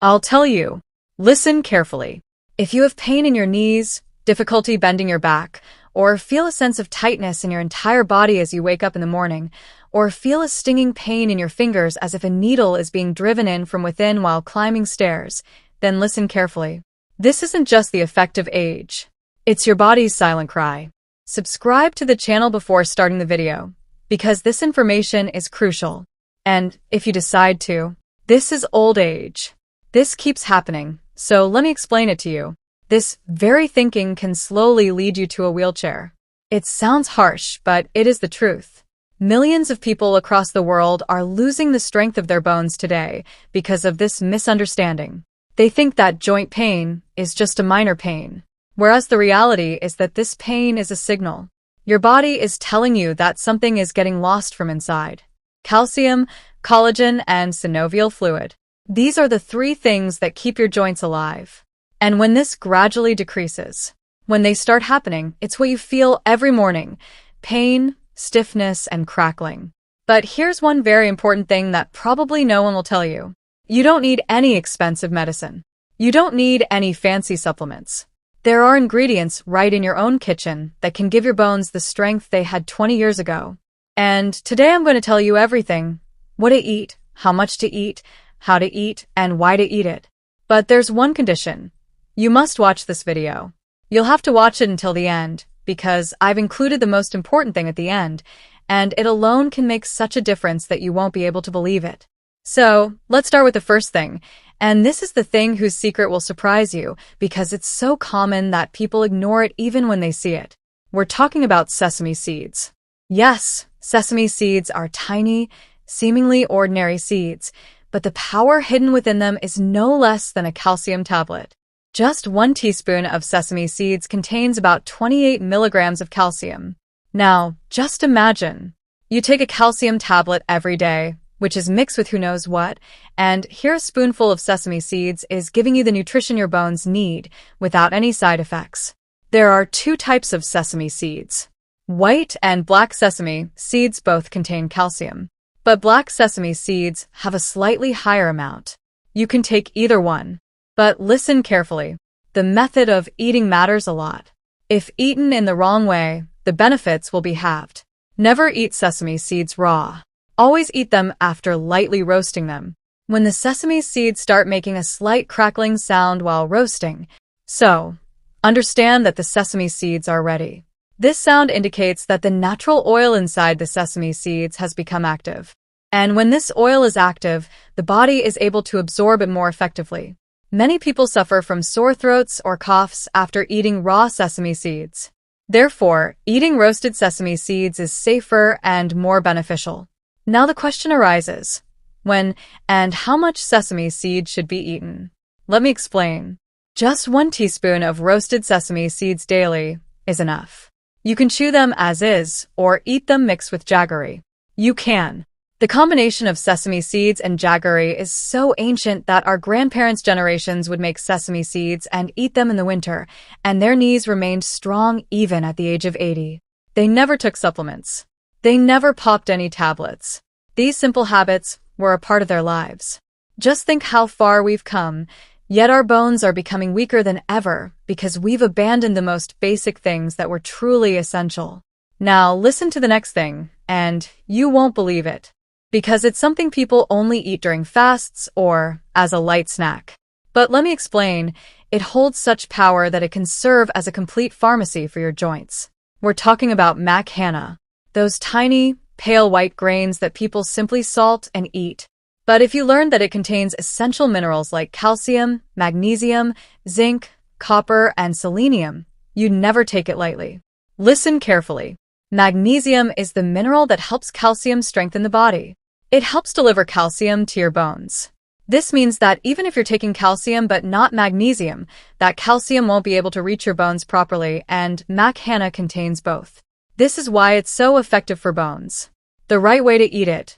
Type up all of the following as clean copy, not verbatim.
I'll tell you. Listen carefully. If you have pain in your knees, difficulty bending your back, or feel a sense of tightness in your entire body as you wake up in the morning, or feel a stinging pain in your fingers as if a needle is being driven in from within while climbing stairs, then listen carefully. This isn't just the effect of age. It's your body's silent cry. Subscribe to the channel before starting the video, because this information is crucial. And if you decide to, this is old age. This keeps happening, so let me explain it to you. This very thinking can slowly lead you to a wheelchair. It sounds harsh, but it is the truth. Millions of people across the world are losing the strength of their bones today because of this misunderstanding. They think that joint pain is just a minor pain, whereas the reality is that this pain is a signal. Your body is telling you that something is getting lost from inside. Calcium, collagen, and synovial fluid. These are the three things that keep your joints alive. And when this gradually decreases, when they start happening, it's what you feel every morning: pain, stiffness, and crackling. But here's one very important thing that probably no one will tell you. You don't need any expensive medicine. You don't need any fancy supplements. There are ingredients right in your own kitchen that can give your bones the strength they had 20 years ago. And today I'm going to tell you everything: what to eat, how much to eat, how to eat, and why to eat it. But there's one condition. You must watch this video. You'll have to watch it until the end, because I've included the most important thing at the end, and it alone can make such a difference that you won't be able to believe it. So, let's start with the first thing, and this is the thing whose secret will surprise you, because it's so common that people ignore it even when they see it. We're talking about sesame seeds. Yes, sesame seeds are tiny, seemingly ordinary seeds, but the power hidden within them is no less than a calcium tablet. Just 1 teaspoon of sesame seeds contains about 28 milligrams of calcium. Now, just imagine. You take a calcium tablet every day, which is mixed with who knows what, and here a spoonful of sesame seeds is giving you the nutrition your bones need without any side effects. There are 2 types of sesame seeds. White and black sesame seeds both contain calcium, but black sesame seeds have a slightly higher amount. You can take either one. But listen carefully. The method of eating matters a lot. If eaten in the wrong way, the benefits will be halved. Never eat sesame seeds raw. Always eat them after lightly roasting them, when the sesame seeds start making a slight crackling sound while roasting. So, understand that the sesame seeds are ready. This sound indicates that the natural oil inside the sesame seeds has become active. And when this oil is active, the body is able to absorb it more effectively. Many people suffer from sore throats or coughs after eating raw sesame seeds. Therefore, eating roasted sesame seeds is safer and more beneficial. Now the question arises: when and how much sesame seeds should be eaten? Let me explain. Just 1 teaspoon of roasted sesame seeds daily is enough. You can chew them as is or eat them mixed with jaggery. You can. The combination of sesame seeds and jaggery is so ancient that our grandparents' generations would make sesame seeds and eat them in the winter, and their knees remained strong even at the age of 80. They never took supplements. They never popped any tablets. These simple habits were a part of their lives. Just think how far we've come, yet our bones are becoming weaker than ever because we've abandoned the most basic things that were truly essential. Now listen to the next thing, and you won't believe it. Because it's something people only eat during fasts or as a light snack. But let me explain, it holds such power that it can serve as a complete pharmacy for your joints. We're talking about mac-hana, those tiny, pale white grains that people simply salt and eat. But if you learn that it contains essential minerals like calcium, magnesium, zinc, copper, and selenium, you'd never take it lightly. Listen carefully. Magnesium is the mineral that helps calcium strengthen the body. It helps deliver calcium to your bones. This means that even if you're taking calcium but not magnesium, that calcium won't be able to reach your bones properly, and mac-hana contains both. This is why it's so effective for bones. The right way to eat it: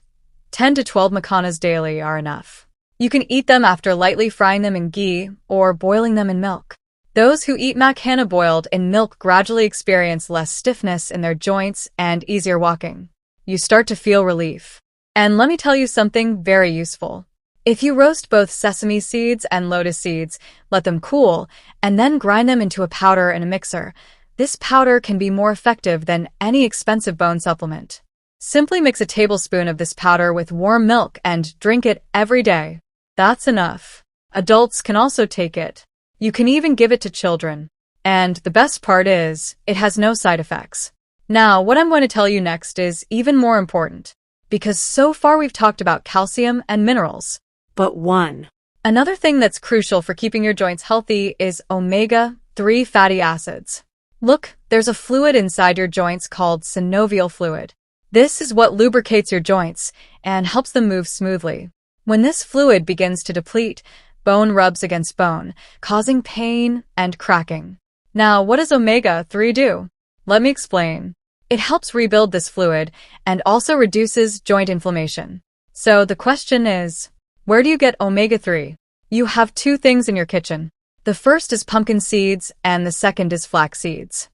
10 to 12 macanas daily are enough. You can eat them after lightly frying them in ghee or boiling them in milk. Those who eat mac-hana boiled in milk gradually experience less stiffness in their joints and easier walking. You start to feel relief. And let me tell you something very useful. If you roast both sesame seeds and lotus seeds, let them cool, and then grind them into a powder in a mixer, this powder can be more effective than any expensive bone supplement. Simply mix a tablespoon of this powder with warm milk and drink it every day. That's enough. Adults can also take it. You can even give it to children. And the best part is, it has no side effects. Now, what I'm going to tell you next is even more important, because so far we've talked about calcium and minerals. But Another thing that's crucial for keeping your joints healthy is omega-3 fatty acids. Look, there's a fluid inside your joints called synovial fluid. This is what lubricates your joints and helps them move smoothly. When this fluid begins to deplete, bone rubs against bone, causing pain and cracking. Now, what does omega-3 do? Let me explain. It helps rebuild this fluid and also reduces joint inflammation. So the question is, where do you get omega-3? You have two things in your kitchen. The first is pumpkin seeds and the second is flax seeds.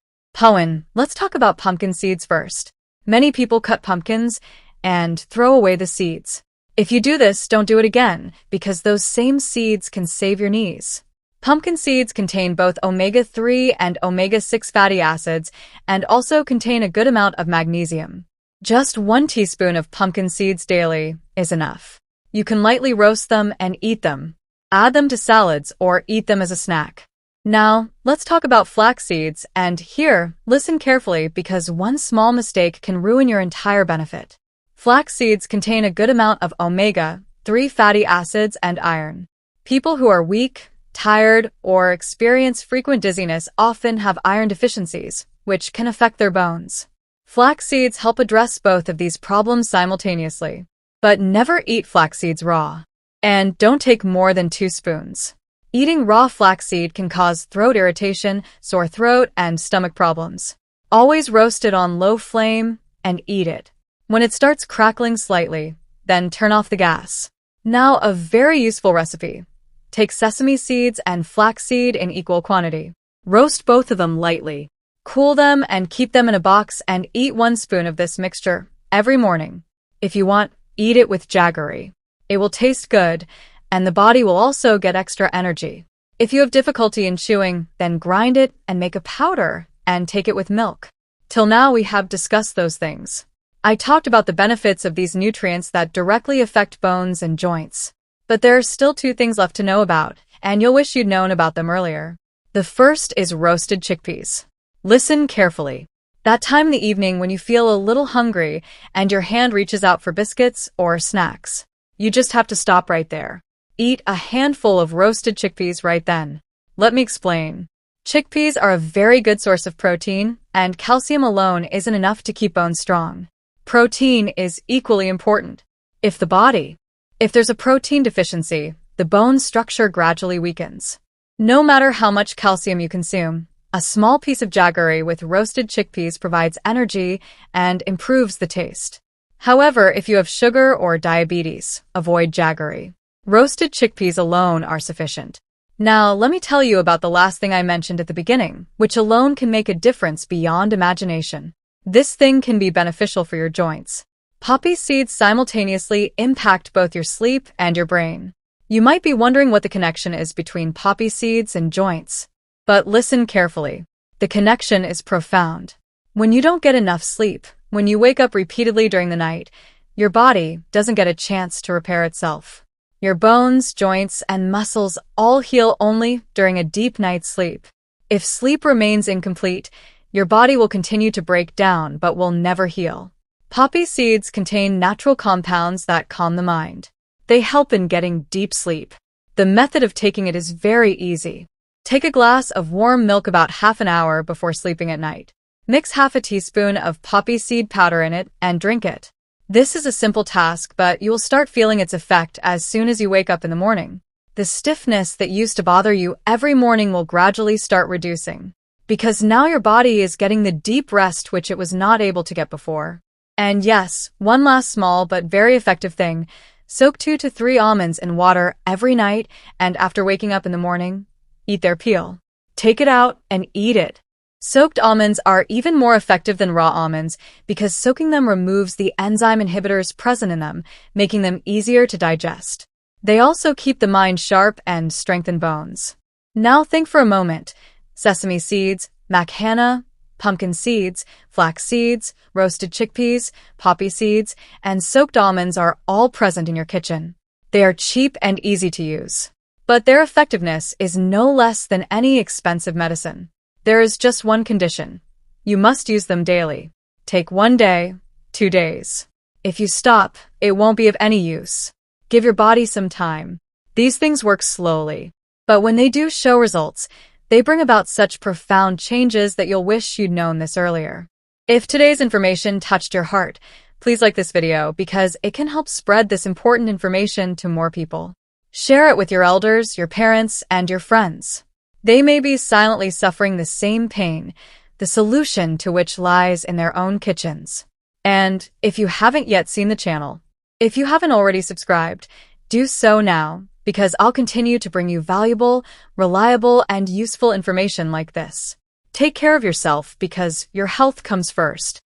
Let's talk about pumpkin seeds first. Many people cut pumpkins and throw away the seeds. If you do this, don't do it again, because those same seeds can save your knees. Pumpkin seeds contain both omega-3 and omega-6 fatty acids and also contain a good amount of magnesium. Just 1 teaspoon of pumpkin seeds daily is enough. You can lightly roast them and eat them. Add them to salads or eat them as a snack. Now, let's talk about flax seeds, and here, listen carefully because one small mistake can ruin your entire benefit. Flax seeds contain a good amount of omega-3 fatty acids and iron. People who are weak, tired, or experience frequent dizziness often have iron deficiencies, which can affect their bones. Flax seeds help address both of these problems simultaneously. But never eat flax seeds raw. And don't take more than 2 spoons. Eating raw flaxseed can cause throat irritation, sore throat, and stomach problems. Always roast it on low flame and eat it. When it starts crackling slightly, then turn off the gas. Now, a very useful recipe. Take sesame seeds and flaxseed in equal quantity. Roast both of them lightly. Cool them and keep them in a box and eat 1 spoon of this mixture every morning. If you want, eat it with jaggery. It will taste good, and the body will also get extra energy. If you have difficulty in chewing, then grind it and make a powder and take it with milk. Till now we have discussed those things. I talked about the benefits of these nutrients that directly affect bones and joints. But there are still 2 things left to know about, and you'll wish you'd known about them earlier. The first is roasted chickpeas. Listen carefully. That time in the evening when you feel a little hungry and your hand reaches out for biscuits or snacks. You just have to stop right there. Eat a handful of roasted chickpeas right then. Let me explain. Chickpeas are a very good source of protein, and calcium alone isn't enough to keep bones strong. Protein is equally important. If there's a protein deficiency, the bone structure gradually weakens. No matter how much calcium you consume, a small piece of jaggery with roasted chickpeas provides energy and improves the taste. However, if you have sugar or diabetes, avoid jaggery. Roasted chickpeas alone are sufficient. Now, let me tell you about the last thing I mentioned at the beginning, which alone can make a difference beyond imagination. This thing can be beneficial for your joints. Poppy seeds simultaneously impact both your sleep and your brain. You might be wondering what the connection is between poppy seeds and joints. But listen carefully. The connection is profound. When you don't get enough sleep, when you wake up repeatedly during the night, your body doesn't get a chance to repair itself. Your bones, joints, and muscles all heal only during a deep night's sleep. If sleep remains incomplete, your body will continue to break down but will never heal. Poppy seeds contain natural compounds that calm the mind. They help in getting deep sleep. The method of taking it is very easy. Take a glass of warm milk about half an hour before sleeping at night. Mix half a teaspoon of poppy seed powder in it and drink it. This is a simple task, but you will start feeling its effect as soon as you wake up in the morning. The stiffness that used to bother you every morning will gradually start reducing, because now your body is getting the deep rest which it was not able to get before. And yes, one last small but very effective thing, soak 2 to 3 almonds in water every night, and after waking up in the morning, eat their peel. Take it out and eat it. Soaked almonds are even more effective than raw almonds because soaking them removes the enzyme inhibitors present in them, making them easier to digest. They also keep the mind sharp and strengthen bones. Now think for a moment. Sesame seeds, makhana, pumpkin seeds, flax seeds, roasted chickpeas, poppy seeds, and soaked almonds are all present in your kitchen. They are cheap and easy to use. But their effectiveness is no less than any expensive medicine. There is just one condition. You must use them daily. Take 1 day, 2 days. If you stop, it won't be of any use. Give your body some time. These things work slowly. But when they do show results, they bring about such profound changes that you'll wish you'd known this earlier. If today's information touched your heart, please like this video because it can help spread this important information to more people. Share it with your elders, your parents, and your friends. They may be silently suffering the same pain, the solution to which lies in their own kitchens. And if you haven't yet seen the channel, if you haven't already subscribed, do so now, because I'll continue to bring you valuable, reliable, and useful information like this. Take care of yourself because your health comes first.